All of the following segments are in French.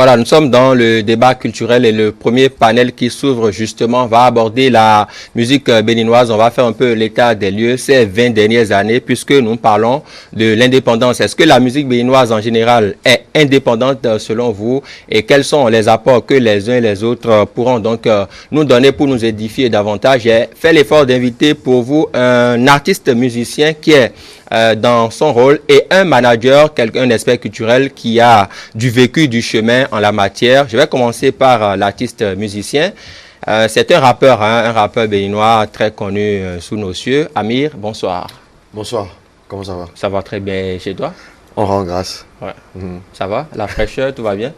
voilà, nous sommes dans le débat culturel et le premier panel qui s'ouvre justement va aborder la musique béninoise. On va faire un peu l'état des lieux ces 20 dernières années puisque nous parlons de l'indépendance. Est-ce que la musique béninoise en général est indépendante selon vous et quels sont les apports que les uns et les autres pourront donc nous donner pour nous édifier davantage? J'ai fait l'effort d'inviter pour vous un artiste musicien qui est dans son rôle et un manager, un expert culturel qui a du vécu, du chemin en la matière. Je vais commencer par l'artiste musicien. C'est un rappeur, un rappeur béninois très connu sous nos cieux. Amir, bonsoir. Bonsoir, comment ça va? Ça va très bien chez toi? On rend grâce. Ouais. Ça va? La fraîcheur, tout va bien?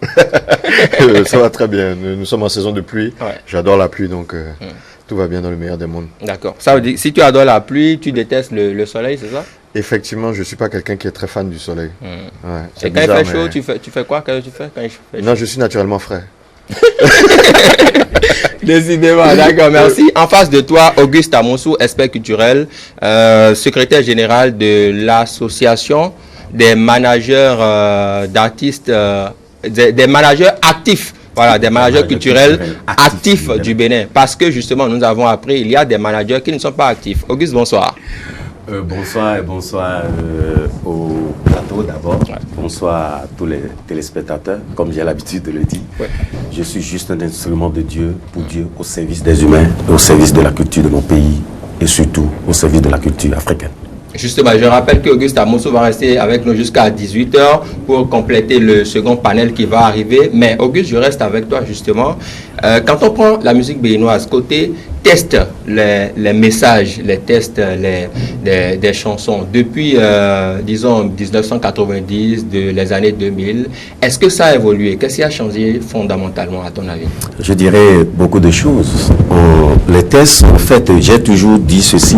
Ça va très bien. Nous sommes en saison de pluie. Ouais. J'adore la pluie, donc tout va bien dans le meilleur des mondes. D'accord. Ça veut dire, si tu adores la pluie, tu détestes le soleil, c'est ça? Effectivement, je ne suis pas quelqu'un qui est très fan du soleil. Ouais. Et quand bizarre, il fait chaud, tu fais quoi? Qu'est-ce que tu fais quand il fait chaud? Non, je suis naturellement frais. Décidément, d'accord, merci. En face de toi, Auguste Amonsou, expert culturel, secrétaire général de l'association des managers d'artistes, des managers actifs. Voilà, des managers culturels actifs du Bénin. Parce que justement, nous avons appris, il y a des managers qui ne sont pas actifs. Auguste, bonsoir. Bonsoir et bonsoir au plateau d'abord. Ouais. Bonsoir à tous les téléspectateurs, comme j'ai l'habitude de le dire. Ouais. Je suis juste un instrument de Dieu, pour Dieu, au service des humains, au service de la culture de mon pays et surtout au service de la culture africaine. Justement, je rappelle qu'Auguste Amonsou va rester avec nous jusqu'à 18h pour compléter le second panel qui va arriver. Mais Auguste, je reste avec toi justement. Quand on prend la musique béninoise, côté teste les messages, les tests des chansons, depuis, disons, 1990, les années 2000, est-ce que ça a évolué? Qu'est-ce qui a changé fondamentalement à ton avis? Je dirais beaucoup de choses. Les tests, en fait, j'ai toujours dit ceci.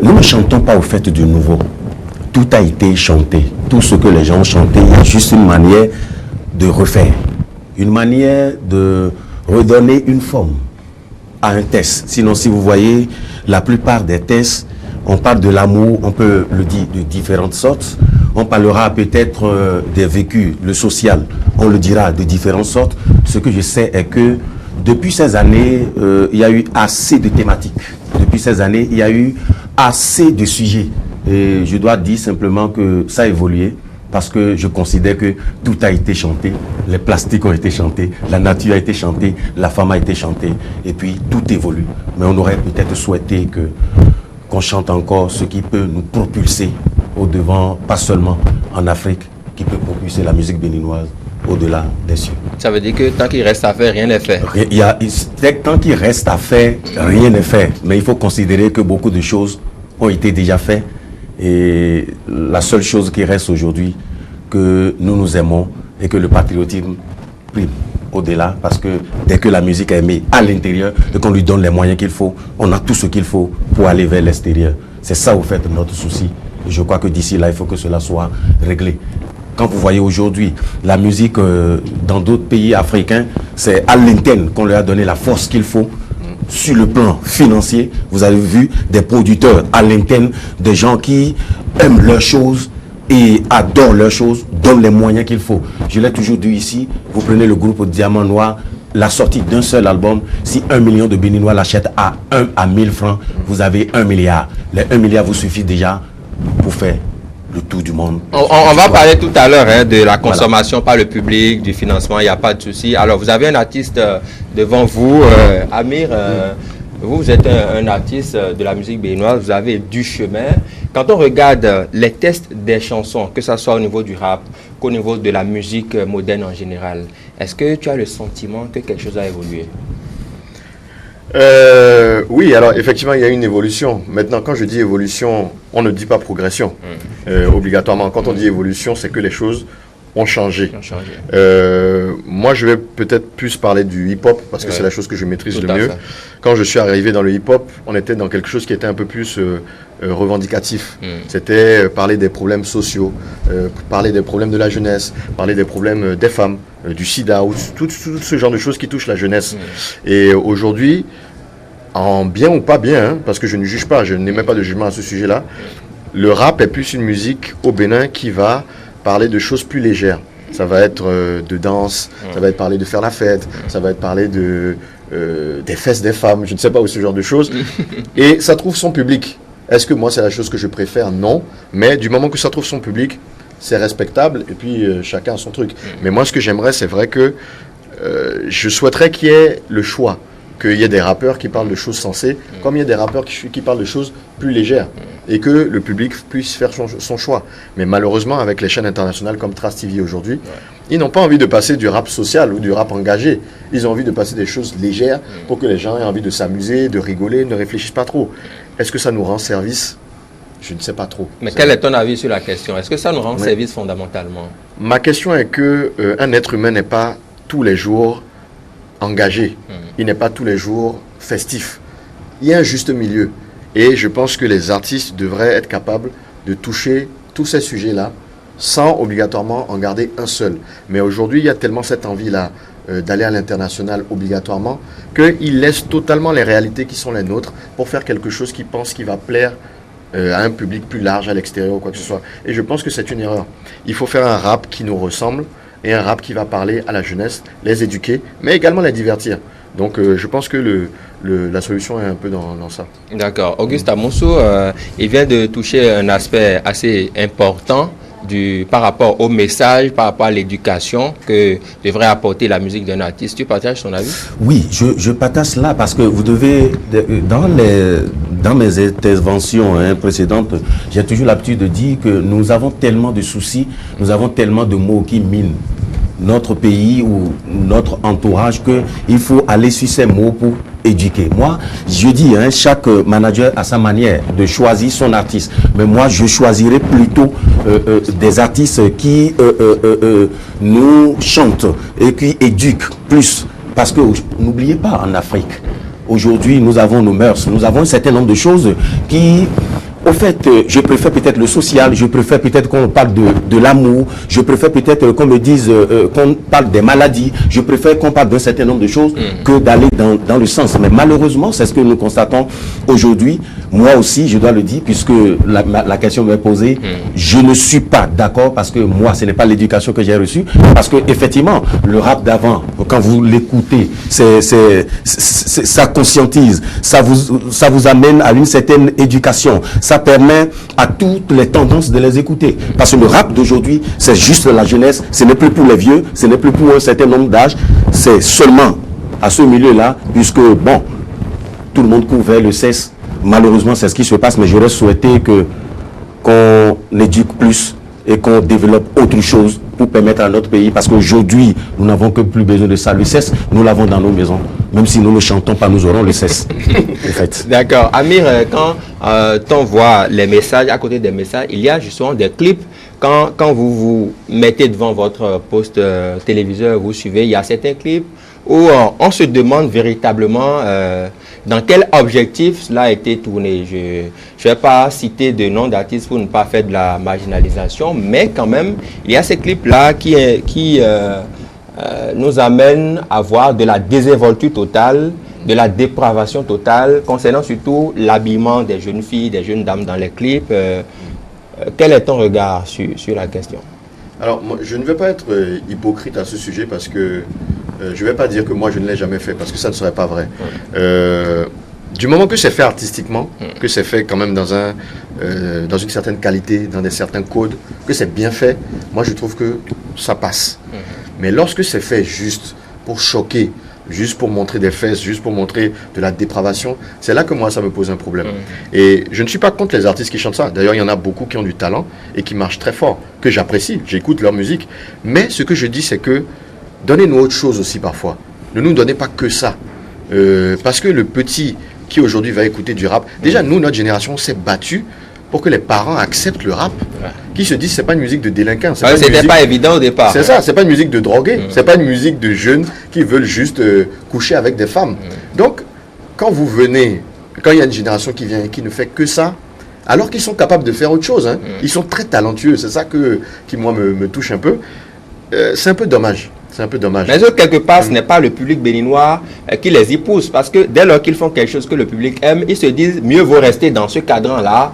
Nous ne chantons pas au fait du nouveau. Tout a été chanté. Tout ce que les gens ont chanté, il y a juste une manière de refaire. Une manière de redonner une forme à un test. Sinon, si vous voyez, la plupart des tests, on parle de l'amour, on peut le dire de différentes sortes. On parlera peut-être des vécus, le social, on le dira de différentes sortes. Ce que je sais est que depuis ces années, il y a eu assez de thématiques. Depuis ces années, il y a eu assez de sujets. Et je dois dire simplement que ça a évolué parce que je considère que tout a été chanté. Les plastiques ont été chantés, la nature a été chantée, la femme a été chantée. Et puis tout évolue. Mais on aurait peut-être souhaité qu'on chante encore ce qui peut nous propulser au-devant, pas seulement en Afrique, qui peut propulser la musique béninoise au-delà des cieux. Ça veut dire que tant qu'il reste à faire, rien n'est fait. Tant qu'il reste à faire, rien n'est fait. Mais il faut considérer que beaucoup de choses ont été déjà faites. Et la seule chose qui reste aujourd'hui, que nous nous aimons et que le patriotisme prime au-delà. Parce que dès que la musique est aimée à l'intérieur et qu'on lui donne les moyens qu'il faut, on a tout ce qu'il faut pour aller vers l'extérieur. C'est ça, au fait, notre souci. Et je crois que d'ici là, il faut que cela soit réglé. Quand vous voyez aujourd'hui la musique dans d'autres pays africains, c'est à l'interne qu'on leur a donné la force qu'il faut. Sur le plan financier, vous avez vu des producteurs à l'interne, des gens qui aiment leurs choses et adorent leurs choses, donnent les moyens qu'il faut. Je l'ai toujours dit ici, vous prenez le groupe Diamant Noir, la sortie d'un seul album, si 1 million de Béninois l'achètent à 1000 francs, vous avez 1 milliard. Les 1 milliard vous suffit déjà pour faire le tour du monde. On va parler tout à l'heure de la consommation par le public, du financement, il n'y a pas de souci. Alors, vous avez un artiste devant vous, Amir. Vous êtes un artiste de la musique béninoise, vous avez du chemin. Quand on regarde les tests des chansons, que ce soit au niveau du rap, qu'au niveau de la musique moderne en général, est-ce que tu as le sentiment que quelque chose a évolué? Oui, alors effectivement, il y a une évolution. Maintenant, quand je dis évolution, on ne dit pas progression. Obligatoirement, quand on dit évolution, c'est que les choses ont changé. Moi, je vais peut-être plus parler du hip-hop, parce que c'est la chose que je maîtrise le mieux. Quand je suis arrivé dans le hip-hop, on était dans quelque chose qui était un peu plus revendicatif. C'était parler des problèmes sociaux, parler des problèmes de la jeunesse, parler des problèmes des femmes, du sida, ou tout ce genre de choses qui touchent la jeunesse. Et aujourd'hui, en bien ou pas bien, hein, parce que je ne juge pas, je n'émets pas de jugement à ce sujet-là, le rap est plus une musique au Bénin qui va parler de choses plus légères. ça va être de danse, ça va être parler de faire la fête, ça va être parler des fesses des femmes, je ne sais pas, ou ce genre de choses. Et ça trouve son public. Est-ce que moi, c'est la chose que je préfère? Non. Mais du moment que ça trouve son public, c'est respectable. Et puis, chacun a son truc. Mais moi, ce que j'aimerais, c'est vrai que je souhaiterais qu'il y ait le choix. Qu'il y ait des rappeurs qui parlent de choses sensées, comme il y a des rappeurs qui parlent de choses plus légères. Et que le public puisse faire son choix. Mais malheureusement, avec les chaînes internationales comme Trace TV aujourd'hui, ils n'ont pas envie de passer du rap social ou du rap engagé. Ils ont envie de passer des choses légères pour que les gens aient envie de s'amuser, de rigoler, ne réfléchissent pas trop. Est-ce que ça nous rend service? Je ne sais pas trop. Mais quel est ton avis sur la question? Est-ce que ça nous rend service fondamentalement? Ma question est qu'un être humain n'est pas tous les jours engagé. Il n'est pas tous les jours festif. Il y a un juste milieu. Et je pense que les artistes devraient être capables de toucher tous ces sujets-là sans obligatoirement en garder un seul. Mais aujourd'hui, il y a tellement cette envie-là d'aller à l'international obligatoirement qu'ils laissent totalement les réalités qui sont les nôtres pour faire quelque chose qu'ils pensent qui va plaire à un public plus large à l'extérieur ou quoi que ce soit. Et je pense que c'est une erreur. Il faut faire un rap qui nous ressemble et un rap qui va parler à la jeunesse, les éduquer, mais également les divertir. Donc je pense que la solution est un peu dans ça. D'accord. Auguste Amoussou, il vient de toucher un aspect assez important par rapport au message, par rapport à l'éducation que devrait apporter la musique d'un artiste. Tu partages son avis? Oui, je partage cela parce que vous devez, dans mes interventions précédentes, j'ai toujours l'habitude de dire que nous avons tellement de soucis, nous avons tellement de mots qui minent notre pays ou notre entourage qu'il faut aller sur ces mots pour éduquer. Moi, je dis, chaque manager a sa manière de choisir son artiste. Mais moi, je choisirais plutôt des artistes qui nous chantent et qui éduquent plus. Parce que n'oubliez pas, en Afrique, aujourd'hui, nous avons nos mœurs, nous avons un certain nombre de choses qui... Au fait, je préfère peut-être le social, je préfère peut-être qu'on parle de l'amour, je préfère peut-être qu'on me dise qu'on parle des maladies, je préfère qu'on parle d'un certain nombre de choses que d'aller dans le sens. Mais malheureusement, c'est ce que nous constatons aujourd'hui. Moi aussi, je dois le dire, puisque la question m'est posée, je ne suis pas d'accord parce que moi, ce n'est pas l'éducation que j'ai reçue. Parce que effectivement, le rap d'avant, quand vous l'écoutez, ça conscientise, ça vous amène à une certaine éducation. Ça permet à toutes les tendances de les écouter. Parce que le rap d'aujourd'hui, c'est juste la jeunesse, ce n'est plus pour les vieux, ce n'est plus pour un certain nombre d'âges, c'est seulement à ce milieu-là, puisque, bon, tout le monde court vers le cesse. Malheureusement, c'est ce qui se passe, mais j'aurais souhaité qu'on éduque plus et qu'on développe autre chose pour permettre à notre pays, parce qu'aujourd'hui, nous n'avons que plus besoin de ça. Le cesse, nous l'avons dans nos maisons. Même si nous ne chantons pas, nous aurons le cesse. En fait. D'accord. Amir, quand on voit les messages, à côté des messages, il y a justement des clips. Quand vous vous mettez devant votre poste téléviseur, vous suivez, il y a certains clips où on se demande véritablement dans quel objectif cela a été tourné. Je ne vais pas citer de nom d'artistes pour ne pas faire de la marginalisation, mais quand même, il y a ces clips-là qui nous amènent à voir de la désinvolture totale, de la dépravation totale, concernant surtout l'habillement des jeunes filles, des jeunes dames dans les clips. Quel est ton regard sur la question? Alors, moi, je ne vais pas être hypocrite à ce sujet parce que je ne vais pas dire que moi je ne l'ai jamais fait parce que ça ne serait pas vrai. Du moment que c'est fait artistiquement, que c'est fait quand même dans une certaine qualité, dans certains codes, que c'est bien fait, moi je trouve que ça passe. Mais lorsque c'est fait juste pour choquer, juste pour montrer des fesses, juste pour montrer de la dépravation, c'est là que moi ça me pose un problème. Et je ne suis pas contre les artistes qui chantent ça. D'ailleurs, il y en a beaucoup qui ont du talent et qui marchent très fort, que j'apprécie, j'écoute leur musique. Mais ce que je dis, c'est que donnez-nous autre chose aussi parfois. Ne nous donnez pas que ça. Parce que le petit qui aujourd'hui va écouter du rap, déjà nous, notre génération, s'est battue pour que les parents acceptent le rap, qui se disent c'est pas une musique de délinquants. C'était pas évident au départ. C'est ça, c'est pas une musique de drogués, c'est pas une musique de jeunes qui veulent juste coucher avec des femmes. Donc, quand vous venez, quand il y a une génération qui vient et qui ne fait que ça, alors qu'ils sont capables de faire autre chose, ils sont très talentueux, c'est ça qui moi me touche un peu, c'est un peu dommage. C'est un peu dommage. Mais quelque part, ce n'est pas le public béninois qui les y pousse. Parce que dès lors qu'ils font quelque chose que le public aime, ils se disent mieux vaut rester dans ce cadran-là,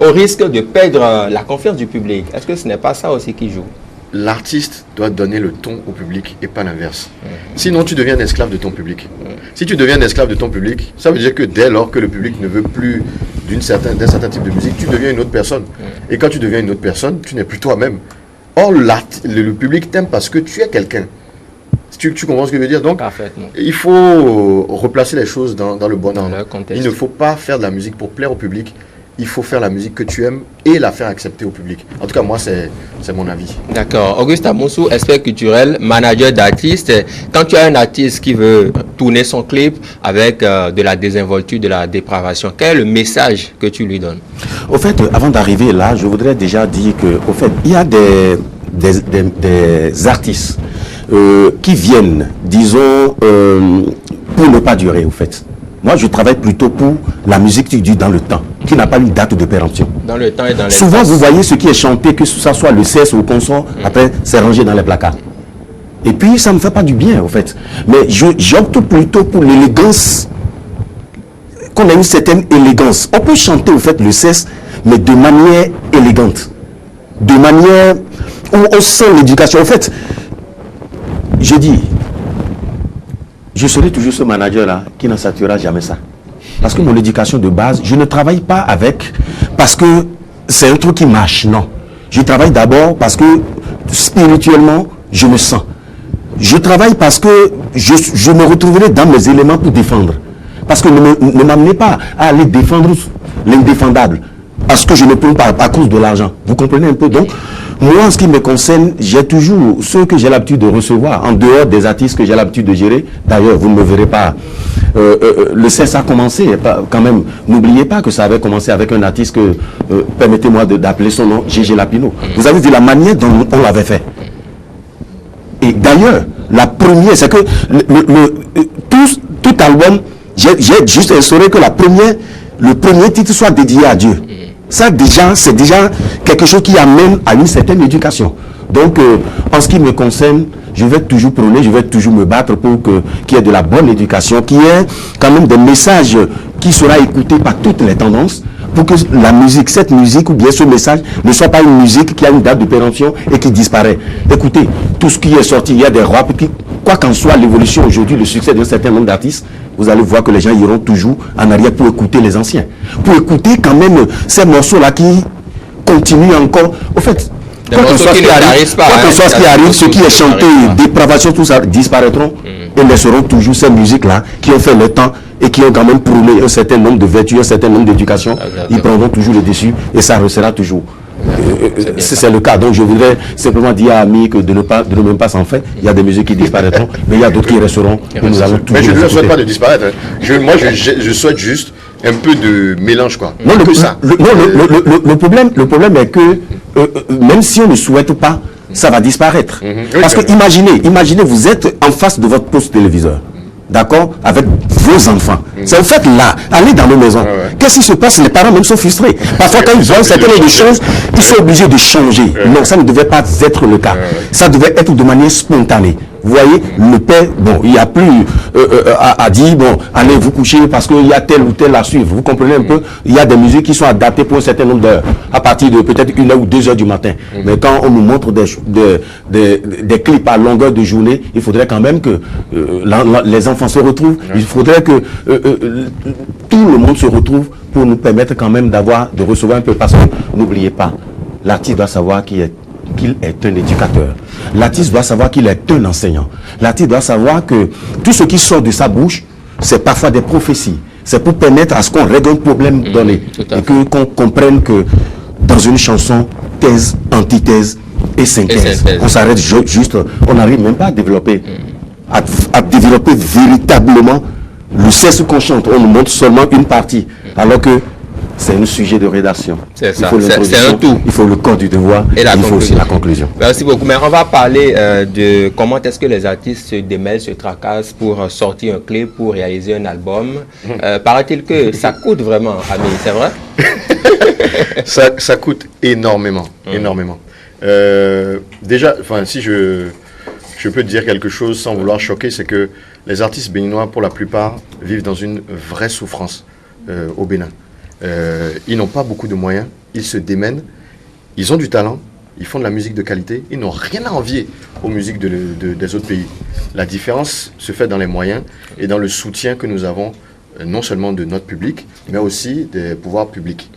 au risque de perdre la confiance du public. Est-ce que ce n'est pas ça aussi qui joue? l'artiste doit donner le ton au public et pas l'inverse. Sinon, tu deviens un esclave de ton public. Si tu deviens un esclave de ton public, ça veut dire que dès lors que le public ne veut plus d'un certain type de musique, tu deviens une autre personne. Et quand tu deviens une autre personne, tu n'es plus toi-même. Or, le public t'aime parce que tu es quelqu'un. Tu comprends ce que je veux dire? Donc, il faut replacer les choses dans le bon ordre. Il ne faut pas faire de la musique pour plaire au public. Il faut faire la musique que tu aimes et la faire accepter au public. En tout cas, moi, c'est mon avis. D'accord. Auguste Amoussou, expert culturel, manager d'artistes. Quand tu as un artiste qui veut tourner son clip avec de la désinvolture, de la dépravation, quel est le message que tu lui donnes? Au fait, avant d'arriver là, je voudrais déjà dire que, au fait, il y a des artistes qui viennent, disons, pour ne pas durer, au fait. Moi, je travaille plutôt pour la musique qui dure dans le temps, qui n'a pas une date de péremption. Dans le temps et dans l'espace. Souvent, vous voyez ce qui est chanté, que ce soit le cesse ou le consort, après, c'est rangé dans les placards. Et puis, ça ne me fait pas du bien, au fait. Mais j'opte plutôt pour l'élégance, qu'on a une certaine élégance. On peut chanter, au fait, le cesse, mais de manière élégante. De manière où on sent l'éducation. En fait, je dis, je serai toujours ce manager-là qui n'en saturera jamais ça. Parce que mon éducation de base, je ne travaille pas avec parce que c'est un truc qui marche, non. Je travaille d'abord parce que spirituellement, je me sens. Je travaille parce que je me retrouverai dans mes éléments pour défendre. Parce que ne m'amenez pas à aller défendre l'indéfendable. Parce que je ne peux pas à cause de l'argent. Vous comprenez un peu? Donc, moi, en ce qui me concerne, j'ai toujours ceux que j'ai l'habitude de recevoir, en dehors des artistes que j'ai l'habitude de gérer. D'ailleurs, vous ne me verrez pas. Le CES a commencé, quand même, n'oubliez pas que ça avait commencé avec un artiste que, permettez-moi d'appeler son nom, Gégé Lapino. Vous avez vu la manière dont on l'avait fait. Et d'ailleurs, la première, c'est que tout album, j'ai juste instauré que le premier titre soit dédié à Dieu. Ça déjà, c'est déjà quelque chose qui amène à une certaine éducation. Donc, en ce qui me concerne, je vais toujours prôner, je vais toujours me battre pour qu'il y ait de la bonne éducation, qu'il y ait quand même des messages qui sera écouté par toutes les tendances, pour que la musique, cette musique ou bien ce message ne soit pas une musique qui a une date de péremption et qui disparaît. Écoutez, tout ce qui est sorti, il y a des rap qui, quoi qu'en soit l'évolution aujourd'hui, le succès d'un certain nombre d'artistes, vous allez voir que les gens iront toujours en arrière pour écouter les anciens. Pour écouter quand même ces morceaux-là qui continuent encore. Au fait, quoi que soit ce qui arrive, ce qui est chanté, dépravation, tout ça disparaîtront et laisseront toujours ces musiques-là qui ont fait le temps et qui ont quand même prôné un certain nombre de vertus, un certain nombre d'éducation. Ils prendront toujours le dessus et ça restera toujours. C'est le cas. Donc je voudrais simplement dire à Ami que de ne même pas s'en faire. Il y a des musiques qui disparaîtront, mais il y a d'autres qui resteront. Et nous allons toujours. Mais je ne souhaite pas de disparaître. Moi, je souhaite juste un peu de mélange, quoi. Non, le problème est que même si on ne souhaite pas, ça va disparaître. Parce que imaginez, vous êtes en face de votre poste téléviseur. D'accord? Avec vos enfants. C'est en fait là, allez dans nos maisons. Qu'est-ce qui se passe? Les parents même sont frustrés. Parfois, quand ils voient certaines choses, ils sont obligés de changer. Non, ça ne devait pas être le cas. Ça devait être de manière spontanée. Vous voyez, le père, bon, il n'y a plus à dire, bon, allez vous coucher parce qu'il y a tel ou tel à suivre. Vous comprenez un peu? Il y a des musiques qui sont adaptées pour un certain nombre d'heures, à partir de peut-être 1 ou 2 heures du matin. Mais quand on nous montre des clips à longueur de journée, il faudrait quand même que les enfants se retrouvent. Il faudrait que tout le monde se retrouve pour nous permettre quand même de recevoir un peu. Parce que n'oubliez pas, l'artiste doit savoir qu'il est un éducateur. L'artiste doit savoir qu'il est un enseignant. L'artiste doit savoir que tout ce qui sort de sa bouche, c'est parfois des prophéties. C'est pour permettre à ce qu'on règle un problème donné. Et qu'on comprenne que dans une chanson, thèse, antithèse et synthèse. On s'arrête juste, on n'arrive même pas à développer, à développer véritablement le cesse qu'on chante. On nous montre seulement une partie. Alors que c'est un sujet de rédaction. C'est ça, c'est un tout. Il faut le corps du devoir et il faut aussi la conclusion. Merci beaucoup. Mais on va parler de comment est-ce que les artistes se démêlent, se tracassent pour sortir un clip, pour réaliser un album. Paraît-il que ça coûte vraiment, Ami, c'est vrai? ça coûte énormément, énormément. Déjà, si je peux dire quelque chose sans vouloir choquer, c'est que les artistes béninois, pour la plupart, vivent dans une vraie souffrance au Bénin. Ils n'ont pas beaucoup de moyens, ils se démènent, ils ont du talent, ils font de la musique de qualité, ils n'ont rien à envier aux musiques des autres pays. La différence se fait dans les moyens et dans le soutien que nous avons, non seulement de notre public, mais aussi des pouvoirs publics.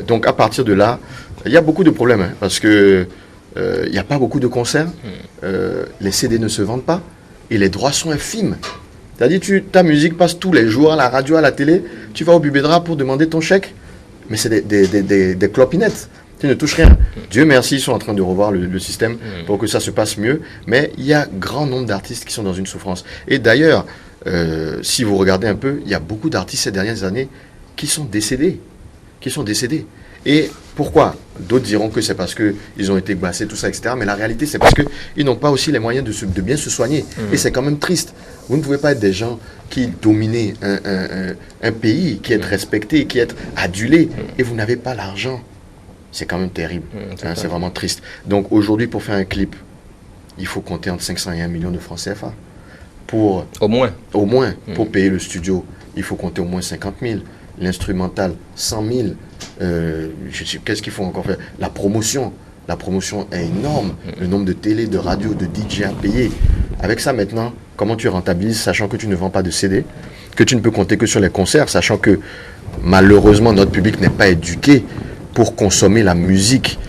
Donc à partir de là, il y a beaucoup de problèmes, hein, parce que il n'y a pas beaucoup de concerts, les CD ne se vendent pas, et les droits sont infimes. C'est-à-dire, ta musique passe tous les jours à la radio, à la télé, tu vas au Bubedra pour demander ton chèque, mais c'est des clopinettes. Tu ne touches rien. Dieu merci, ils sont en train de revoir le système pour que ça se passe mieux, mais il y a grand nombre d'artistes qui sont dans une souffrance. Et d'ailleurs, si vous regardez un peu, il y a beaucoup d'artistes ces dernières années qui sont décédés. Et pourquoi? D'autres diront que c'est parce qu'ils ont été glacés, tout ça, etc. Mais la réalité, c'est parce qu'ils n'ont pas aussi les moyens de bien se soigner. Et c'est quand même triste. Vous ne pouvez pas être des gens qui dominez un pays, qui êtes respectés, qui êtes adulés, et vous n'avez pas l'argent. C'est quand même terrible. C'est vraiment triste. Donc aujourd'hui, pour faire un clip, il faut compter entre 500 et 1 million de francs CFA. Au moins, pour payer le studio, il faut compter au moins 50 000. L'instrumental, 100 000. Qu'est-ce qu'il faut encore faire? La promotion est énorme. Le nombre de télé, de radio, de DJ à payer. Avec ça maintenant, comment tu rentabilises, sachant que tu ne vends pas de CD, que tu ne peux compter que sur les concerts, sachant que malheureusement notre public n'est pas éduqué pour consommer la musique,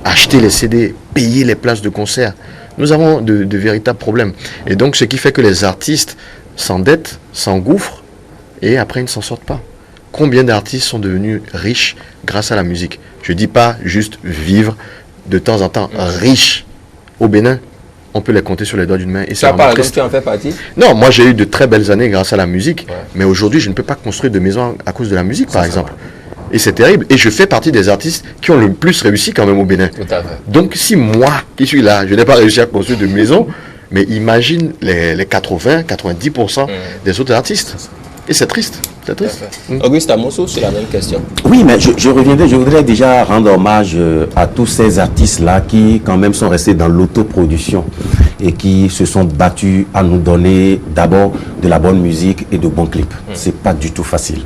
acheter les CD, payer les places de concert. Nous avons de véritables problèmes. Et donc ce qui fait que les artistes s'endettent, s'engouffrent, et après ils ne s'en sortent pas. Combien d'artistes sont devenus riches grâce à la musique? Je ne dis pas juste vivre de temps en temps, riches. Au Bénin, on peut les compter sur les doigts d'une main. Et ça, par exemple, tu en fais partie? Non, moi j'ai eu de très belles années grâce à la musique. Ouais. Mais aujourd'hui, je ne peux pas construire de maison à cause de la musique, par exemple. Et c'est terrible. Et je fais partie des artistes qui ont le plus réussi quand même au Bénin. Tout à fait. Donc si moi, qui suis là, je n'ai pas réussi à construire de maison, mais imagine les 80-90% des autres artistes. Et c'est triste. C'est triste. Auguste Amosso, c'est la même question. Oui, mais je voudrais déjà rendre hommage à tous ces artistes-là qui quand même sont restés dans l'autoproduction et qui se sont battus à nous donner d'abord de la bonne musique et de bons clips. C'est pas du tout facile.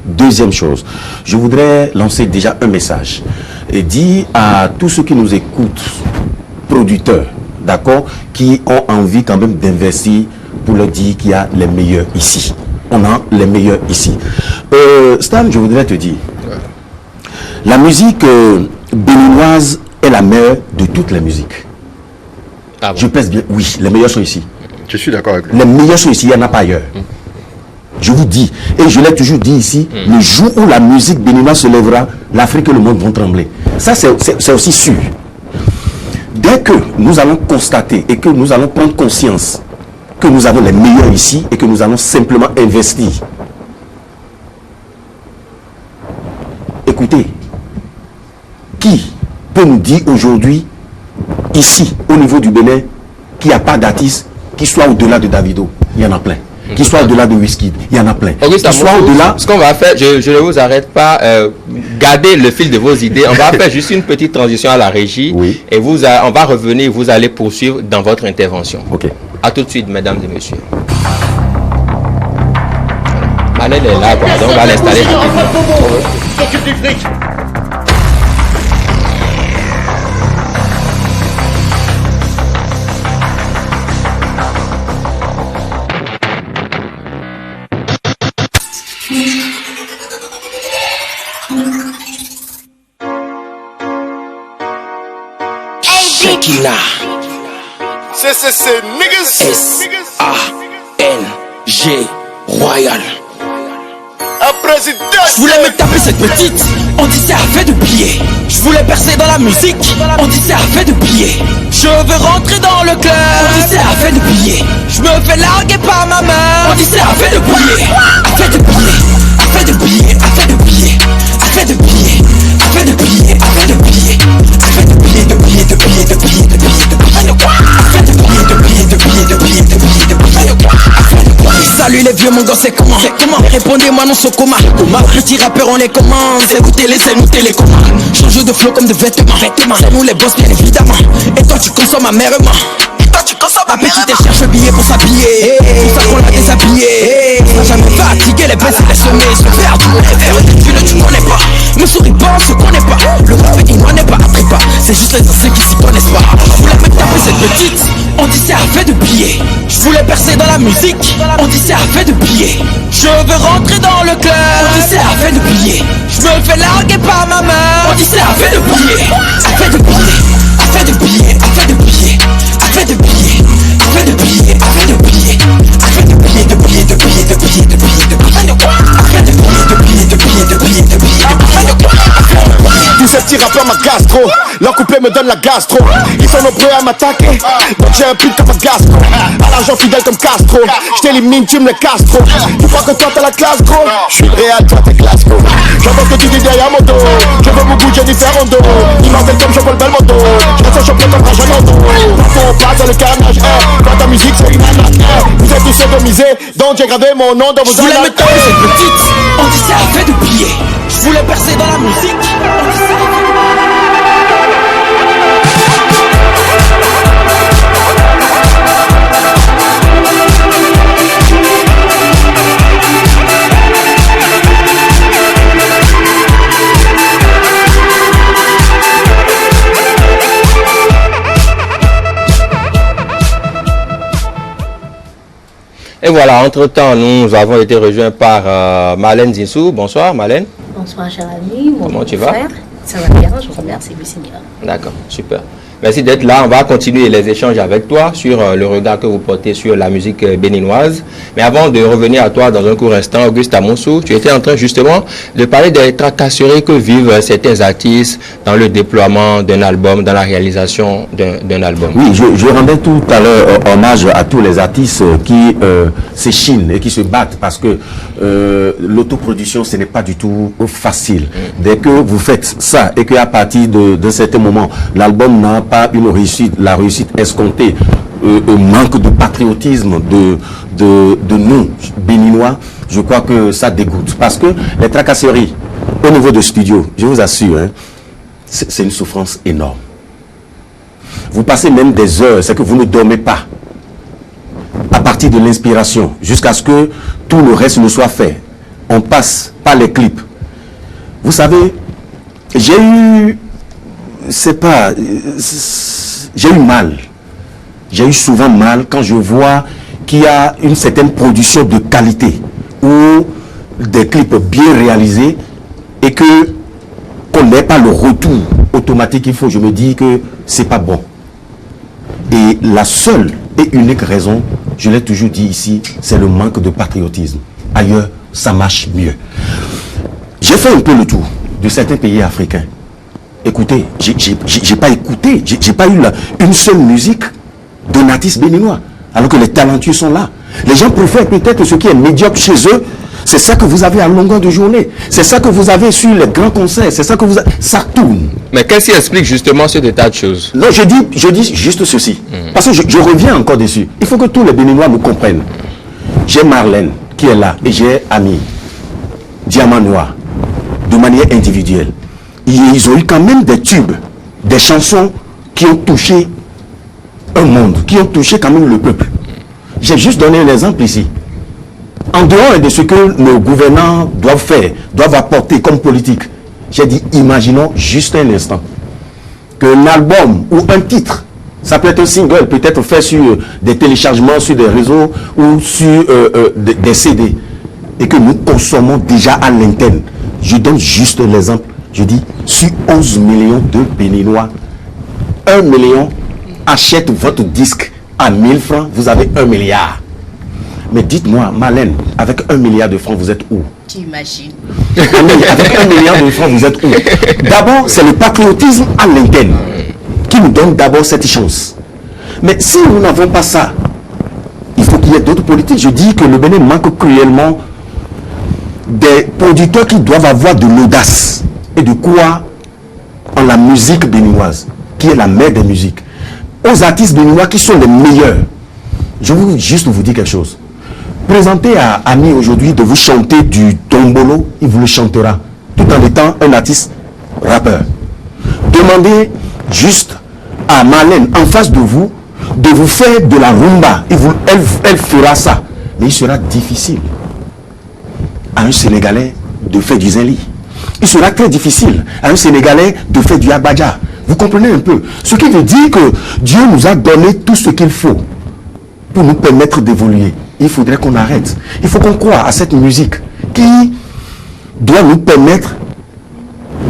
Deuxième chose, je voudrais lancer déjà un message et dire à tous ceux qui nous écoutent, producteurs, d'accord, qui ont envie quand même d'investir, pour leur dire qu'il y a les meilleurs ici. On a les meilleurs ici. Stan, je voudrais te dire, la musique béninoise est la meilleure de toutes les musiques. Ah bon? Je pèse bien, oui, les meilleurs sont ici. Je suis d'accord avec lui. Les meilleurs sont ici, il n'y en a pas ailleurs. Je vous dis, et je l'ai toujours dit ici, le jour où la musique béninoise se lèvera, l'Afrique et le monde vont trembler. Ça, c'est aussi sûr. Dès que nous allons constater et que nous allons prendre conscience que nous avons les meilleurs ici et que nous allons simplement investir. Écoutez, qui peut nous dire aujourd'hui, ici, au niveau du Bénin, qu'il n'y a pas d'artiste qui soit au-delà de Davido? Il y en a plein. Qui soit au-delà de Wizkid, il y en a plein. Auguste, qui soit au-delà. Ce qu'on va faire, je ne vous arrête pas, gardez le fil de vos idées. On va faire juste une petite transition à la régie. Oui. Et on va revenir, vous allez poursuivre dans votre intervention. Ok. À tout de suite, mesdames et messieurs. Manel est là, quoi. Donc on va l'installer rapidement. S'occupe du fric. Shekina. C'est niggas. S-A-N-G Royal. Je voulais me taper cette petite, on dit c'est à fait de billets. Je voulais percer dans la musique, on dit c'est à fait de billets. Je veux rentrer dans le club, on dit c'est à fait de billets. Je me fais larguer par ma mère, on dit c'est à fait de billets. À fait de billets, à fait de billets, à fait de billets, à fait de billets, à fait de billets, à fait de billets, à fait de billets, de billets, de billets, de billets, de billets, de billets, de quoi? À fait de billets, de billets, de billets, de billets, de billets, de billets, de quoi? Salut les vieux, mon gars, c'est comment? Répondez-moi, non, c'est comment? Petit rappeur, on les commande. Écoutez-les, c'est nous télécommande. Change de flow comme de vêtements. C'est nous les boss, bien évidemment. Et toi, tu consommes amèrement. Ma petite, elle cherche billet pour s'habiller. Tout ça qu'on l'a déshabillé. Ça n'a jamais fatigué, les baisses, les semées. Se faire tout le rêve. Tu ne connais pas. Me souris pas, on se connaît pas. Le rêve, il n'en est pas, après pas. C'est c'est juste les anciens qui s'y connaissent pas. Je voulais me taper cette petite, on dit c'est fait de billets. Je voulais percer dans la musique, on dit c'est fait de billets. Je veux rentrer dans le club, on dit c'est fait de billets. Je me fais larguer par ma mère, on dit c'est fait de billets. Fait de billets, fait de billets, fait de billets, fait de billets, fait de billets, fait de billets, fait de billets, de billets, de billets, de billets, de billets, de billets, de quoi? Fait de billets, de billets, de billets, de billets, de billets, de quoi? Tous ces petits rappeurs ma gastro, leur couplet me donne la gastro. Ils sont nombreux à m'attaquer, donc j'ai un pute comme un gastro. À l'argent fidèle comme Castro, j't'élimine, tu me le castro. Tu crois que toi t'as la classe gros? J'suis réel, toi t'es Glasgow. J'entends ce que tu dis derrière mon dos, je veux mon bout, Jennifer Rondo. Ils m'appellent comme Jean-Paul Belmondo, je reste champion comme Rajanando. Parfois on passe dans le carnage, quand ta musique c'est une arnaque. Vous êtes tous sodomisés, donc j'ai gravé mon nom dans vos Je voulais me taper cette petite, on dit c'est fait de billets. Je voulais percer dans la musique, on dit c'est Et voilà, entre-temps, nous avons été rejoints par Marlène Zinsou. Bonsoir Marlène. Bonsoir cher ami, Comment tu vas? frère. Ça va bien, je vous remercie du Seigneur. D'accord, super. Merci d'être là. On va continuer les échanges avec toi sur le regard que vous portez sur la musique béninoise. Mais avant de revenir à toi dans un court instant, Auguste Amonsou, tu étais en train justement de parler des tracasseries que vivent certains artistes dans le déploiement d'un album, dans la réalisation d'un album. Oui, je rendais tout à l'heure hommage à tous les artistes qui s'échinent et qui se battent parce que l'autoproduction, ce n'est pas du tout facile. Dès que vous faites ça et qu'à partir d'un certain moment, l'album n'a pas une réussite, la réussite escomptée, manque de patriotisme de nous, béninois, je crois que ça dégoûte. Parce que les tracasseries au niveau de studio, je vous assure, hein, c'est une souffrance énorme. Vous passez même des heures, c'est que vous ne dormez pas. À partir de l'inspiration, jusqu'à ce que tout le reste ne soit fait. On passe par les clips. Vous savez, j'ai eu... j'ai eu mal. J'ai eu souvent mal quand je vois qu'il y a une certaine production de qualité ou des clips bien réalisés et que qu'on n'ait pas le retour automatique qu'il faut. Je me dis que c'est pas bon. Et la seule et unique raison, je l'ai toujours dit ici, c'est le manque de patriotisme. Ailleurs, ça marche mieux. J'ai fait un peu le tour de certains pays africains. Écoutez, j'ai pas écouté, j'ai pas eu une seule musique d'un artiste béninois, alors que les talentueux sont là. Les gens préfèrent peut-être ce qui est médiocre chez eux. C'est ça que vous avez à longueur de journée. C'est ça que vous avez sur les grands concerts. C'est ça que vous avez... Ça tourne. Mais qu'est-ce qui explique justement ce tas de choses? Non, je dis juste ceci. Parce que je reviens encore dessus. Il faut que tous les Béninois me comprennent. J'ai Marlène qui est là et j'ai Ami, Diamant Noir, de manière individuelle. Ils ont eu quand même des tubes, des chansons qui ont touché un monde, qui ont touché quand même le peuple. J'ai juste donné un exemple ici. En dehors de ce que nos gouvernants doivent faire, doivent apporter comme politique, j'ai dit, imaginons juste un instant que l'album ou un titre, ça peut être un single, peut-être fait sur des téléchargements, sur des réseaux ou sur des CD, et que nous consommons déjà à l'interne. Je donne juste l'exemple. Je dis, sur 11 millions de Béninois, 1 million achète votre disque à 1000 francs, vous avez 1 milliard. Mais dites-moi, Marlène, avec 1 milliard de francs, vous êtes où? Tu imagines. Avec 1 milliard de francs, vous êtes où? D'abord, c'est le patriotisme à l'interne qui nous donne d'abord cette chance. Mais si nous n'avons pas ça, il faut qu'il y ait d'autres politiques. Je dis que le Bénin manque cruellement des producteurs qui doivent avoir de l'audace et de croire en la musique béninoise, qui est la mère des musiques. Aux artistes béninois qui sont les meilleurs. Je veux juste vous dire quelque chose. Présentez à Ami aujourd'hui de vous chanter du tombolo, il vous le chantera, tout en étant un artiste rappeur. Demandez juste à Marlène en face de vous de vous faire de la rumba, elle fera ça. Mais il sera difficile à un Sénégalais de faire du zeli. Il sera très difficile à un Sénégalais de faire du abadja. Vous comprenez un peu? Ce qui veut dire que Dieu nous a donné tout ce qu'il faut pour nous permettre d'évoluer. Il faudrait qu'on arrête. Il faut qu'on croie à cette musique qui doit nous permettre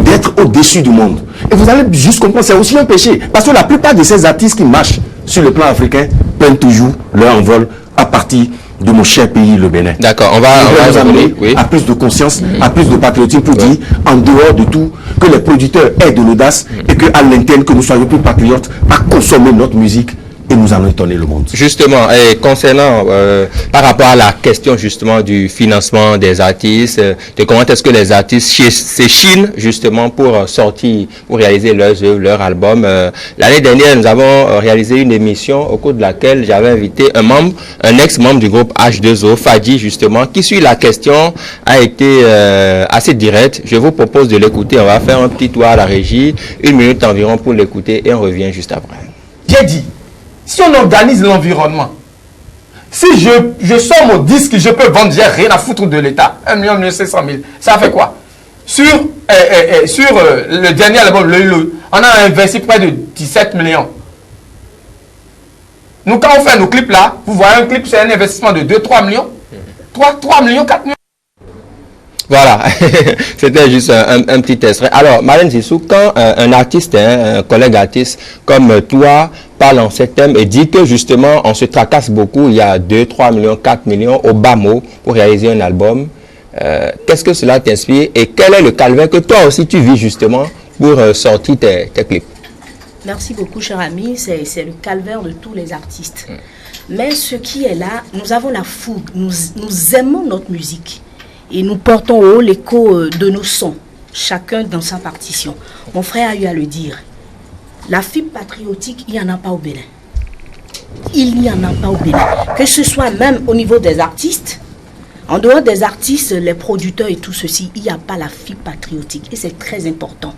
d'être au-dessus du monde. Et vous allez juste comprendre, c'est aussi un péché. Parce que la plupart de ces artistes qui marchent sur le plan africain prennent toujours leur envol à partir de mon cher pays, le Bénin. D'accord, on va nous amener à plus de conscience, à plus de patriotisme pour dire, en dehors de tout, que les producteurs aient de l'audace et qu'à l'interne, que nous soyons plus patriotes à consommer notre musique. Et nous allons étonner le monde. Justement, et concernant, par rapport à la question justement du financement des artistes, de comment est-ce que les artistes s'échinent justement pour sortir, pour réaliser leurs œuvres, leurs albums. L'année dernière, nous avons réalisé une émission au cours de laquelle j'avais invité un ex-membre du groupe H2O, Fadi justement, qui suit la question, a été assez direct. Je vous propose de l'écouter. On va faire un petit tour à la régie, 1 minute environ pour l'écouter et on revient juste après. J'ai dit, si on organise l'environnement, si je sors mon disque, je peux vendre, j'ai rien à foutre de l'État. 1 500 000. Ça fait quoi? Sur le dernier album, on a investi près de 17 millions. Nous, quand on fait nos clips là, vous voyez un clip, c'est un investissement de 2-3 millions. 3 millions, 4 millions. Voilà, c'était juste un petit extrait. Alors, Marlène Zissou, quand un artiste, un collègue artiste comme toi parle en ces thèmes et dit que justement on se tracasse beaucoup, il y a 2, 3 millions, 4 millions au bas mot pour réaliser un album, qu'est-ce que cela t'inspire et quel est le calvaire que toi aussi tu vis justement pour sortir tes clips? Merci beaucoup, cher ami. C'est le calvaire de tous les artistes. Mais ce qui est là, nous avons la fougue, nous aimons notre musique. Et nous portons haut l'écho de nos sons, chacun dans sa partition. Mon frère a eu à le dire. La fibre patriotique, il n'y en a pas au Bénin. Il n'y en a pas au Bénin. Que ce soit même au niveau des artistes, en dehors des artistes, les producteurs et tout ceci, il n'y a pas la fibre patriotique. Et c'est très important.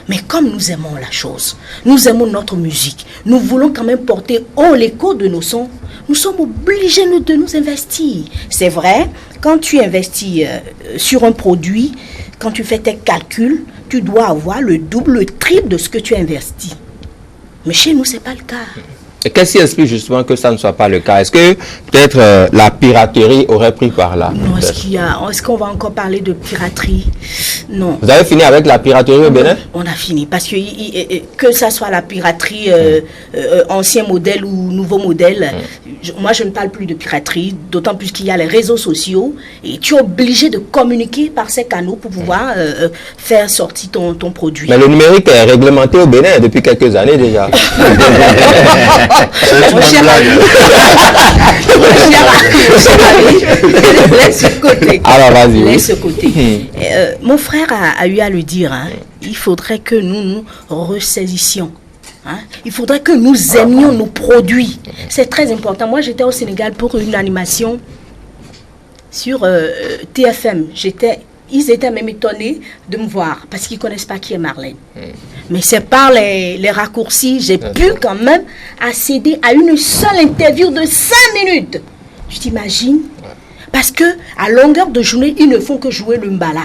Mais comme nous aimons la chose, nous aimons notre musique, nous voulons quand même porter haut l'écho de nos sons, nous sommes obligés de nous investir. C'est vrai, quand tu investis sur un produit, quand tu fais tes calculs, tu dois avoir le double, le triple de ce que tu investis. Mais chez nous, ce n'est pas le cas. Et qu'est-ce qui explique justement que ça ne soit pas le cas? Est-ce que peut-être la piraterie aurait pris par là? Non, est-ce qu'on va encore parler de piraterie? Non. Vous avez fini avec la piraterie au Bénin? On a fini, parce que ça soit la piraterie ancien modèle ou nouveau modèle, moi je ne parle plus de piraterie, d'autant plus qu'il y a les réseaux sociaux et tu es obligé de communiquer par ces canaux pour pouvoir faire sortir ton produit. Mais le numérique est réglementé au Bénin depuis quelques années déjà. Laisse ce côté. Alors vas-y. Laisse ce côté. Mon frère a eu à le dire. Hein, il faudrait que nous ressaisissions. Hein, il faudrait que nous aimions nos produits. C'est très important. Moi, j'étais au Sénégal pour une animation sur TFM. Ils étaient même étonnés de me voir parce qu'ils ne connaissent pas qui est Marlène. Mais c'est par les raccourcis, j'ai pu quand même accéder à une seule interview de 5 minutes. Je t'imagine? Parce que à longueur de journée, ils ne font que jouer le mbala.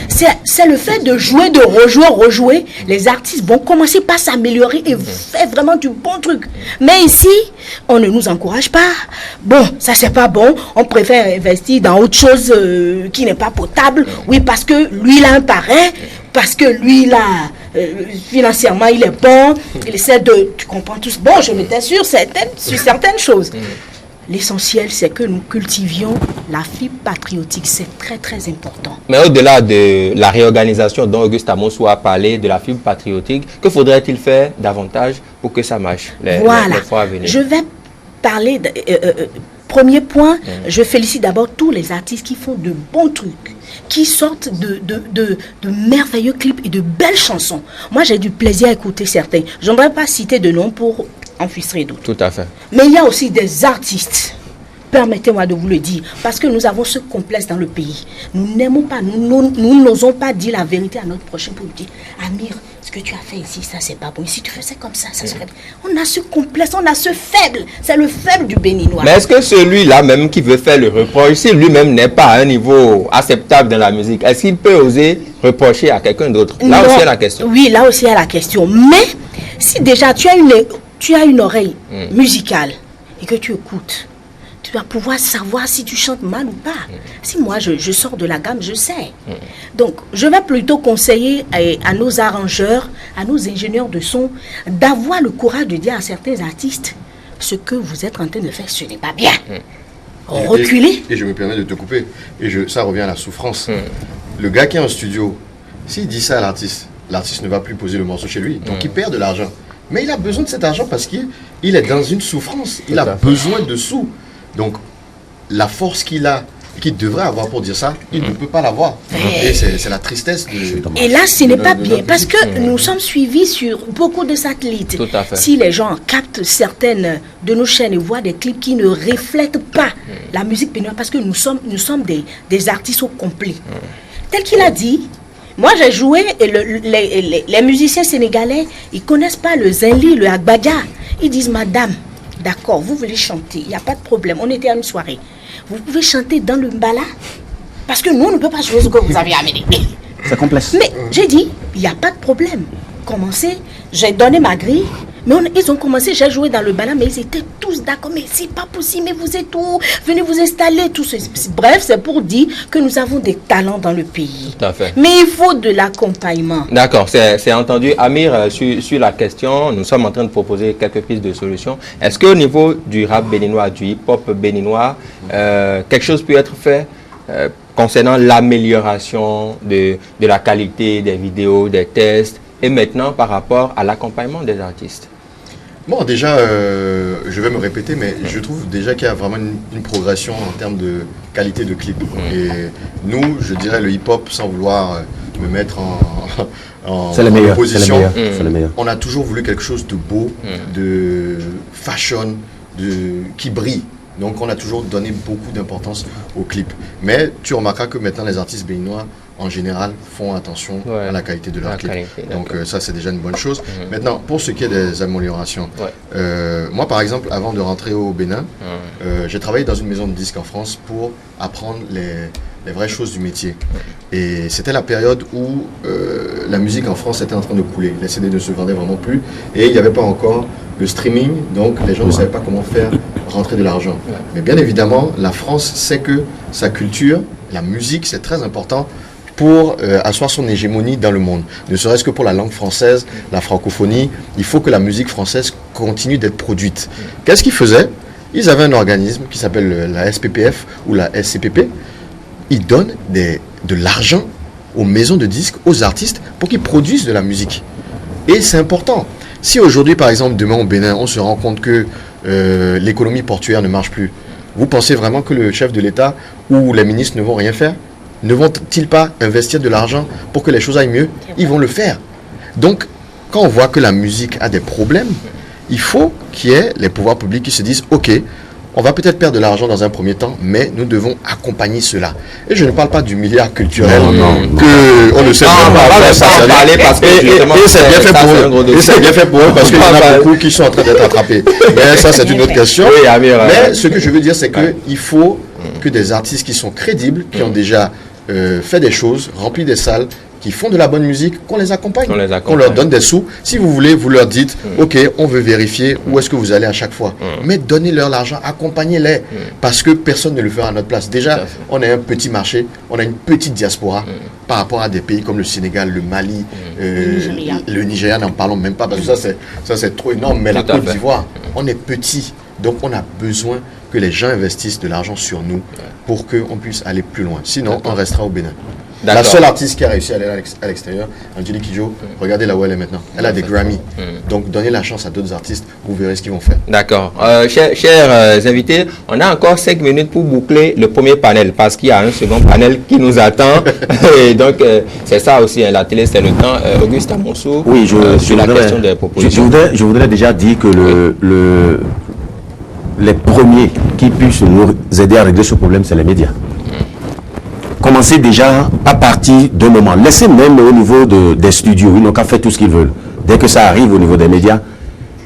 C'est le fait de jouer, de rejouer. Les artistes vont commencer par s'améliorer et faire vraiment du bon truc. Mais ici, on ne nous encourage pas. Bon, ça c'est pas bon. On préfère investir dans autre chose qui n'est pas potable. Oui, parce que lui, il a un parrain. Parce que lui, là, financièrement, il est bon. Il essaie de... Tu comprends tous. Bon, je m'étais sur certaines choses. L'essentiel, c'est que nous cultivions la fibre patriotique. C'est très, très important. Mais au-delà de la réorganisation dont Auguste Amosou a parlé, de la fibre patriotique, que faudrait-il faire davantage pour que ça marche les fois à venir? Je vais parler... premier point, je félicite d'abord tous les artistes qui font de bons trucs, qui sortent de merveilleux clips et de belles chansons. Moi, j'ai du plaisir à écouter certains. Je n'aimerais pas citer de noms pour enfustrer d'autres. Tout à fait. Mais il y a aussi des artistes, permettez-moi de vous le dire, parce que nous avons ce complexe dans le pays. Nous n'aimons pas, nous n'osons pas dire la vérité à notre prochain pour lui dire, Amir, ce que tu as fait ici, ça c'est pas bon. Si tu faisais comme ça, ça serait... On a ce complexe, on a ce faible. C'est le faible du béninois. Mais est-ce que celui-là même qui veut faire le reproche, si lui-même n'est pas à un niveau acceptable dans la musique, est-ce qu'il peut oser reprocher à quelqu'un d'autre? Là aussi, il y a la question. Oui, là aussi, il y a la question. Mais Si déjà tu as une oreille musicale et que tu écoutes, tu vas pouvoir savoir si tu chantes mal ou pas. Si moi je sors de la gamme, je sais. Donc je vais plutôt conseiller à nos arrangeurs, à nos ingénieurs de son, d'avoir le courage de dire à certains artistes, ce que vous êtes en train de faire, ce n'est pas bien. Reculez. Et je me permets de te couper. Ça revient à la souffrance. Le gars qui est en studio, s'il dit ça à l'artiste ne va plus poser le morceau chez lui. Donc il perd de l'argent. Mais il a besoin de cet argent parce qu'il est dans une souffrance. Il a besoin de sous. Donc la force qu'il devrait avoir pour dire ça, il ne peut pas l'avoir. Et c'est la tristesse de... Et là, ce n'est pas bien, parce que nous sommes suivis sur beaucoup de satellites. Tout à fait. Si les gens captent certaines de nos chaînes et voient des clips qui ne reflètent pas la musique béninoise, parce que nous sommes des artistes au complet. Tel qu'il a dit, moi j'ai joué, et les musiciens sénégalais, ils ne connaissent pas le zinli, le agbadja. Ils disent, madame, d'accord, vous voulez chanter, il n'y a pas de problème, on était à une soirée. Vous pouvez chanter dans le mbala, parce que nous, on ne peut pas jouer ce que vous avez amené. C'est complexe. Mais j'ai dit, il n'y a pas de problème. Commencez, j'ai donné ma grille, mais ils ont commencé, j'ai joué dans le mbala, mais ils étaient tous d'accord, mais c'est pas possible, mais vous êtes où? Venez vous installer, tout ce... Bref, c'est pour dire que nous avons des talents dans le pays. Tout à fait. Mais il faut de l'accompagnement. D'accord, c'est entendu. Amir, sur la question, nous sommes en train de proposer quelques pistes de solutions. Est-ce qu'au niveau du rap béninois, du hip-hop béninois, quelque chose peut être fait concernant l'amélioration de la qualité des vidéos, des tests, et maintenant par rapport à l'accompagnement des artistes? Bon, déjà, je vais me répéter, mais je trouve déjà qu'il y a vraiment une progression en termes de qualité de clip. Et nous, je dirais le hip-hop, sans vouloir me mettre en position, on a toujours voulu quelque chose de beau, de fashion, qui brille. Donc on a toujours donné beaucoup d'importance aux clips. Mais tu remarqueras que maintenant les artistes béninois en général font attention à la qualité de leur clip. Donc ça c'est déjà une bonne chose. Maintenant pour ce qui est des améliorations, moi par exemple avant de rentrer au Bénin, j'ai travaillé dans une maison de disques en France pour apprendre les vraies choses du métier. Et c'était la période où la musique en France était en train de couler. Les CD ne se vendaient vraiment plus et il n'y avait pas encore le streaming, donc les gens ne savaient pas comment faire rentrer de l'argent. Mais bien évidemment, la France sait que sa culture, la musique, c'est très important pour asseoir son hégémonie dans le monde. Ne serait-ce que pour la langue française, la francophonie, il faut que la musique française continue d'être produite. Qu'est-ce qu'ils faisaient? Ils avaient un organisme qui s'appelle la SPPF ou la SCPP. Ils donnent de l'argent aux maisons de disques, aux artistes, pour qu'ils produisent de la musique. Et c'est important. Si aujourd'hui, par exemple, demain au Bénin, on se rend compte que l'économie portuaire ne marche plus, vous pensez vraiment que le chef de l'État ou les ministres ne vont rien faire? Ne vont-ils pas investir de l'argent pour que les choses aillent mieux? Ils vont le faire. Donc, quand on voit que la musique a des problèmes, il faut qu'il y ait les pouvoirs publics qui se disent « Ok, on va peut-être perdre de l'argent dans un premier temps, mais nous devons accompagner cela. » Et je ne parle pas du milliard culturel que on ne sait pas. Et c'est bien fait pour eux. Et c'est bien fait pour eux parce qu'il y en a beaucoup qui sont en train d'être attrapés. Mais ça, c'est une autre question. Mais ce que je veux dire, c'est qu'il faut que des artistes qui sont crédibles, qui ont déjà fait des choses, rempli des salles, qui font de la bonne musique, qu'on les accompagne, qu'on leur donne des sous. Si vous voulez, vous leur dites, ok, on veut vérifier où est-ce que vous allez à chaque fois. Mais donnez-leur l'argent, accompagnez-les, parce que personne ne le fera à notre place. Déjà, on a un petit marché, on a une petite diaspora par rapport à des pays comme le Sénégal, le Mali, le Nigeria, n'en parlons même pas, parce que ça c'est trop énorme, mais la Côte d'Ivoire, on est petit, donc on a besoin que les gens investissent de l'argent sur nous pour qu'on puisse aller plus loin. Sinon, on restera au Bénin. La seule artiste qui a réussi à aller à l'extérieur, Angélique Kidjo, regardez là où elle est maintenant. Elle a des Grammy. Donc donnez la chance à d'autres artistes, vous verrez ce qu'ils vont faire. D'accord. Chers invités, on a encore 5 minutes pour boucler le premier panel parce qu'il y a un second panel qui nous attend. Et donc c'est ça aussi, la télé c'est le temps. Auguste Amonsou, oui, sur la question des propositions. Je voudrais déjà dire que les premiers qui puissent nous aider à régler ce problème, c'est les médias. Commencez déjà à partir d'un moment. Laissez même au niveau des studios, ils n'ont qu'à faire tout ce qu'ils veulent. Dès que ça arrive au niveau des médias,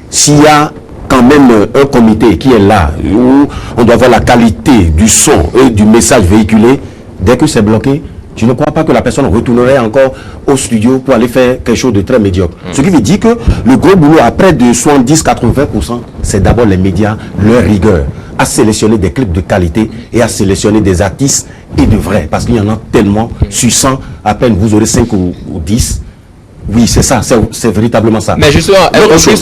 s'il y a quand même un comité qui est là, où on doit voir la qualité du son et du message véhiculé, dès que c'est bloqué, je ne crois pas que la personne retournerait encore au studio pour aller faire quelque chose de très médiocre. Ce qui veut dire que le gros boulot, après de 70-80%, c'est d'abord les médias, leur rigueur, à sélectionner des clips de qualité et à sélectionner des artistes et de vrais. Parce qu'il y en a tellement, sur 100, à peine vous aurez 5 ou 10. Oui, c'est ça, c'est véritablement ça. Mais justement,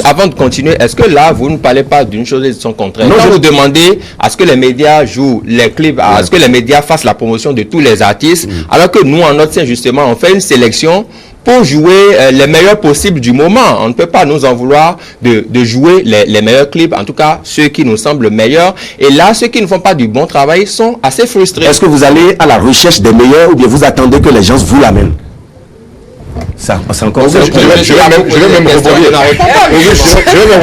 avant de continuer, est-ce que là, vous ne parlez pas d'une chose et de son contraire? Non, quand vous demandez à ce que les médias jouent les clips, à ce que les médias fassent la promotion de tous les artistes, alors que nous, en notre sein, justement, on fait une sélection pour jouer les meilleurs possibles du moment. On ne peut pas nous en vouloir de jouer les meilleurs clips, en tout cas ceux qui nous semblent meilleurs. Et là, ceux qui ne font pas du bon travail sont assez frustrés. Est-ce que vous allez à la recherche des meilleurs ou bien vous attendez que les gens vous l'amènent? Ça, c'est encore... Je vais même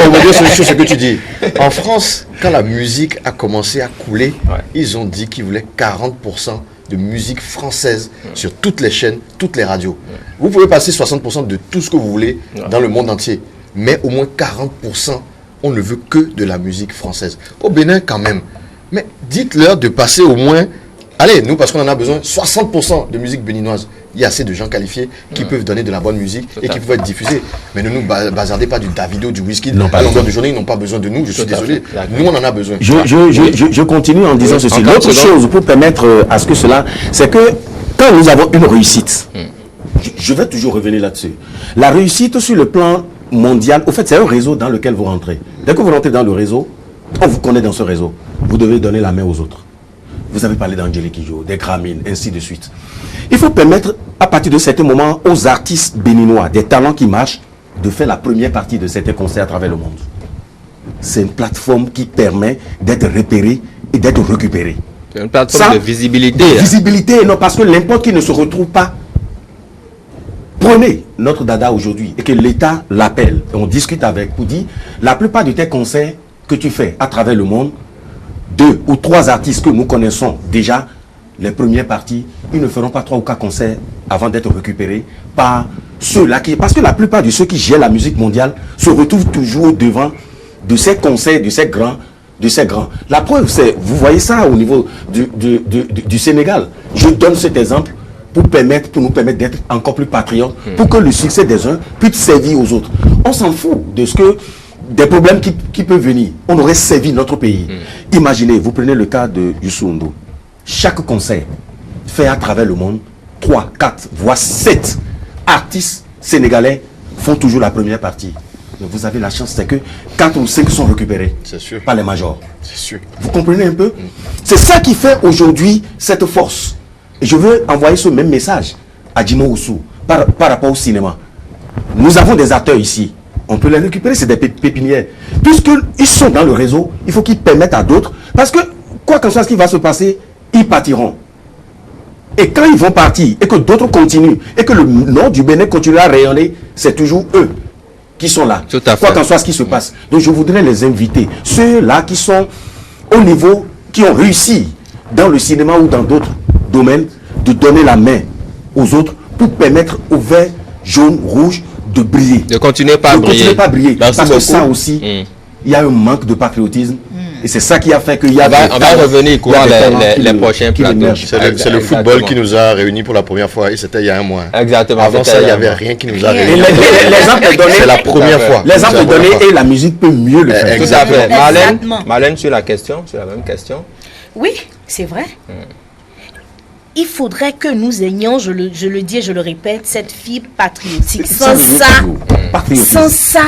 rebondir sur ce que tu dis. En France, quand la musique a commencé à couler, ils ont dit qu'ils voulaient 40% de musique française sur toutes les chaînes, toutes les radios. Vous pouvez passer 60% de tout ce que vous voulez dans le monde entier, mais au moins 40%, on ne veut que de la musique française. Au Bénin, quand même. Mais dites-leur de passer au moins... Allez, nous, parce qu'on en a besoin, 60% de musique béninoise. Il y a assez de gens qualifiés qui peuvent donner de la bonne musique et qui peuvent être diffusés. Mais ne nous bazardez pas du Davido, du Whisky. À longueur de journée, ils n'ont pas besoin de nous. Je suis désolé. Nous, on en a besoin. Je continue en disant ceci. L'autre chose pour permettre à ce que cela, c'est que quand nous avons une réussite, je vais toujours revenir là-dessus. La réussite sur le plan mondial, au fait, c'est un réseau dans lequel vous rentrez. Dès que vous rentrez dans le réseau, on vous connaît dans ce réseau. Vous devez donner la main aux autres. Vous avez parlé d'Angélique Kidjo, des Gramines, ainsi de suite. Il faut permettre, à partir de certains moments, aux artistes béninois, des talents qui marchent, de faire la première partie de certains concerts à travers le monde. C'est une plateforme qui permet d'être repéré et d'être récupéré. C'est une plateforme de visibilité. De visibilité, non, parce que n'importe qui ne se retrouve pas. Prenez notre dada aujourd'hui et que l'État l'appelle, et on discute avec, pour dire, la plupart de tes concerts que tu fais à travers le monde, 2 ou 3 artistes que nous connaissons déjà, les premières parties, ils ne feront pas 3 ou 4 concerts avant d'être récupérés par ceux-là qui... Parce que la plupart de ceux qui gèrent la musique mondiale se retrouvent toujours devant de ces concerts, de ces grands. La preuve, c'est, vous voyez ça au niveau du Sénégal. Je donne cet exemple pour nous permettre d'être encore plus patriotes, pour que le succès des uns puisse servir aux autres. On s'en fout de ce que... des problèmes qui peuvent venir. On aurait servi notre pays. Imaginez, vous prenez le cas de Youssou N'Dour. Chaque concert fait à travers le monde, 3, 4, voire 7 artistes sénégalais font toujours la première partie. Donc vous avez la chance, c'est que 4 ou 5 sont récupérés par les majors. C'est sûr. Vous comprenez un peu? C'est ça qui fait aujourd'hui cette force. Et je veux envoyer ce même message à Jimo Oussou par rapport au cinéma. Nous avons des acteurs ici. On peut les récupérer, c'est des pépinières. Puisqu'ils sont dans le réseau, il faut qu'ils permettent à d'autres. Parce que, quoi que ce soit ce qui va se passer, ils partiront. Et quand ils vont partir, et que d'autres continuent, et que le nom du Bénin continue à rayonner, c'est toujours eux qui sont là. Tout à fait. Quoi que ce soit ce qui se passe. Donc je voudrais les inviter, ceux-là qui sont au niveau, qui ont réussi dans le cinéma ou dans d'autres domaines, de donner la main aux autres pour permettre aux verts, jaunes, rouges, de briller. De continuer pas à briller. Continuer pas à briller. Merci Parce beaucoup. que ça aussi, il y a un manque de patriotisme. Et c'est ça qui a fait qu'il y a... On va revenir courant les prochains plateaux. C'est le football qui nous a réunis pour la première fois et c'était il y a un mois. Exactement. Avant ça, il n'y avait rien qui nous a réunis. L'exemple donné, c'est la première fois. L'exemple donné et la musique peut mieux le faire. Tout à fait. Exactement. Marlène, sur la question, sur la même question. Oui, c'est vrai. Il faudrait que nous ayons, je le dis et je le répète, cette fibre patriotique. Sans ça,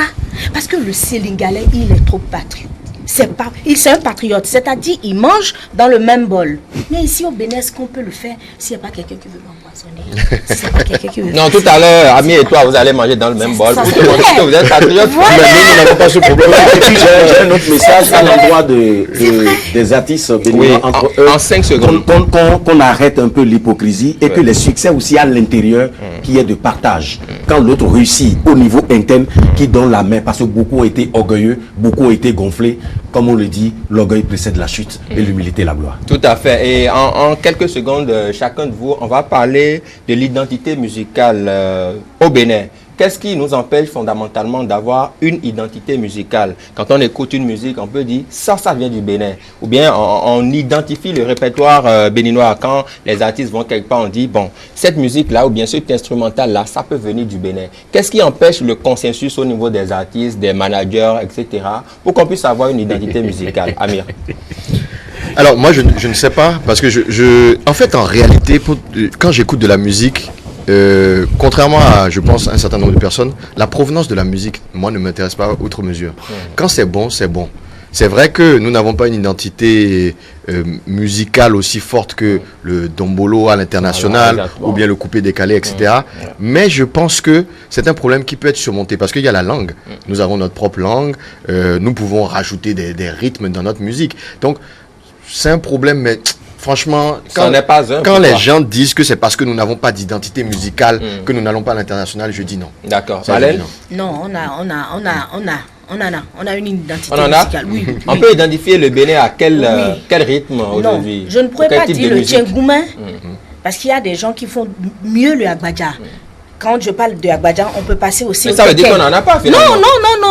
parce que le Sénégalais, il est trop patriote. C'est un patriote, c'est-à-dire il mange dans le même bol. Mais ici au Bénin, est-ce qu'on peut le faire s'il n'y a pas quelqu'un qui veut m'empoisonner? S'il n'y a pas quelqu'un qui veut... Non, tout à l'heure, Ami et toi, vous allez manger dans le même bol. Vous demandez que vous êtes patriote. Voilà. Mais nous n'avons pas ce problème. J'ai un autre message à l'endroit des artistes béninois entre eux. En 5 secondes. Qu'on arrête un peu l'hypocrisie et que les succès aussi à l'intérieur, qu'il y ait de partage. Quand l'autre réussit au niveau interne, qui donne la main, parce que beaucoup ont été orgueilleux, beaucoup ont été gonflés. Comme on le dit, l'orgueil précède la chute et l'humilité la gloire. Tout à fait. Et en quelques secondes, chacun de vous, on va parler de l'identité musicale au Bénin. qu'est-ce qui nous empêche fondamentalement d'avoir une identité musicale? Quand on écoute une musique, on peut dire ça vient du Bénin. Ou bien on identifie le répertoire béninois. Quand les artistes vont quelque part, on dit bon, cette musique-là ou bien cet instrumental-là, ça peut venir du Bénin. Qu'est-ce qui empêche le consensus au niveau des artistes, des managers, etc., pour qu'on puisse avoir une identité musicale? Amir. Alors, moi, je ne sais pas, parce que en fait, en réalité, quand j'écoute de la musique, contrairement à, je pense, un certain nombre de personnes, la provenance de la musique, moi, ne m'intéresse pas outre mesure. Quand c'est bon, c'est bon. C'est vrai que nous n'avons pas une identité musicale aussi forte que le dombolo à l'international, ou bien le coupé décalé, etc. Mais je pense que c'est un problème qui peut être surmonté, parce qu'il y a la langue. Nous avons notre propre langue, nous pouvons rajouter des rythmes dans notre musique. Donc, c'est un problème, mais franchement, quand les gens disent que c'est parce que nous n'avons pas d'identité musicale que nous n'allons pas à l'international, je dis non. D'accord. Non, on a une identité musicale. Oui. On peut identifier le Bénin à quel rythme aujourd'hui? Non, je ne pourrais pas dire le Tchengoumen, parce qu'il y a des gens qui font mieux le Agbadja. Quand je parle de Agbadja, on peut passer aussi au ça veut dire qu'on n'en a pas finalement.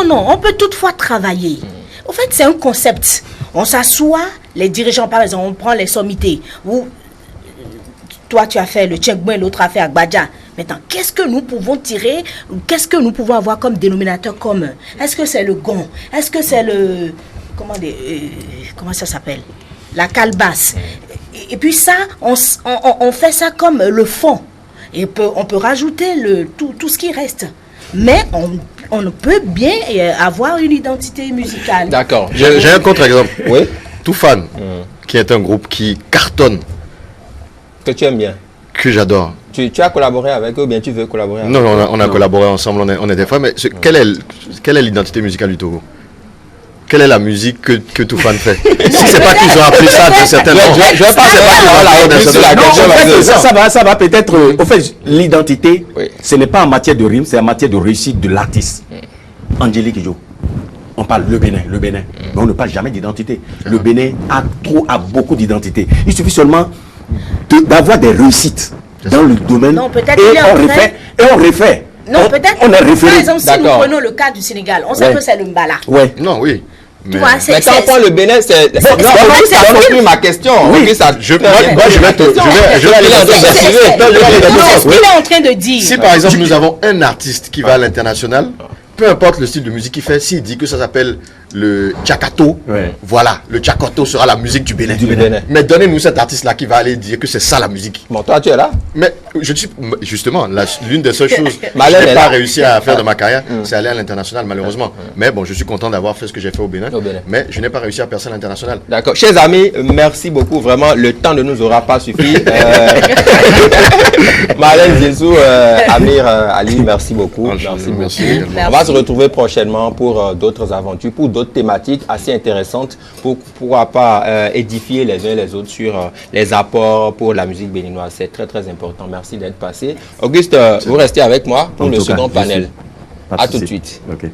Non. On peut toutefois travailler. En fait, c'est un concept. On s'assoit, les dirigeants, par exemple, on prend les sommités. Où toi, tu as fait le Tchengoumen, l'autre a fait Agbadja. Maintenant, qu'est-ce que nous pouvons tirer? Qu'est-ce que nous pouvons avoir comme dénominateur commun? Est-ce que c'est le gond? Est-ce que c'est le... Comment ça s'appelle? La calebasse. Et puis ça, on fait ça comme le fond. Et on peut rajouter tout ce qui reste. Mais on peut bien avoir une identité musicale. D'accord. J'ai un contre-exemple. Oui. Toufan, qui est un groupe qui cartonne. Que tu aimes bien. Que j'adore. Tu as collaboré avec eux ou bien tu veux collaborer avec eux? Non, on a collaboré ensemble, on est des frères. Mais quelle est l'identité musicale du Togo? Quelle est la musique que Toufan fait? Si c'est pas qu'ils ont appris ça de certains noms. Je vais pas ça va peut-être. Au fait, l'identité, ce n'est pas en matière de rime, c'est en matière de réussite de l'artiste. Angélique Jo. On parle le Bénin. Mais on ne parle jamais d'identité. Le Bénin a beaucoup d'identité. Il suffit seulement d'avoir des réussites dans le domaine. Non, peut-être on refait. Non, peut-être. On est référé. Par exemple, si nous prenons le cas du Sénégal, on sait que c'est le Mbala. Ouais. Non, oui. Tu vois, mais quand on prend le Bénin, c'est plus ma question. Oui, je vais ce qu'il est en train de dire. Si par exemple nous avons un artiste qui va à l'international, peu importe le style de musique qu'il fait, s'il dit que ça s'appelle le Tchakato, voilà, le Tchakato sera la musique du Bénin. Mais donnez-nous cet artiste-là qui va aller dire que c'est ça la musique. Bon, toi tu es là. Mais je suis justement l'une des seules choses que je n'ai pas réussi à faire de ma carrière, c'est aller à l'international malheureusement. Mais bon, je suis content d'avoir fait ce que j'ai fait au Bénin. Mais je n'ai pas réussi à percer à l'international. D'accord. Chers amis, merci beaucoup. Vraiment, le temps ne nous aura pas suffi. Marlène Zilzou, Amir Ali, merci beaucoup. Merci. On va se retrouver prochainement pour d'autres aventures, pour d'autres thématiques assez intéressantes, pour pourquoi pas édifier les uns les autres sur les apports pour la musique béninoise. C'est très très important. Merci d'être passé. Auguste, vous restez avec moi pour le second panel. À tout de suite. Okay.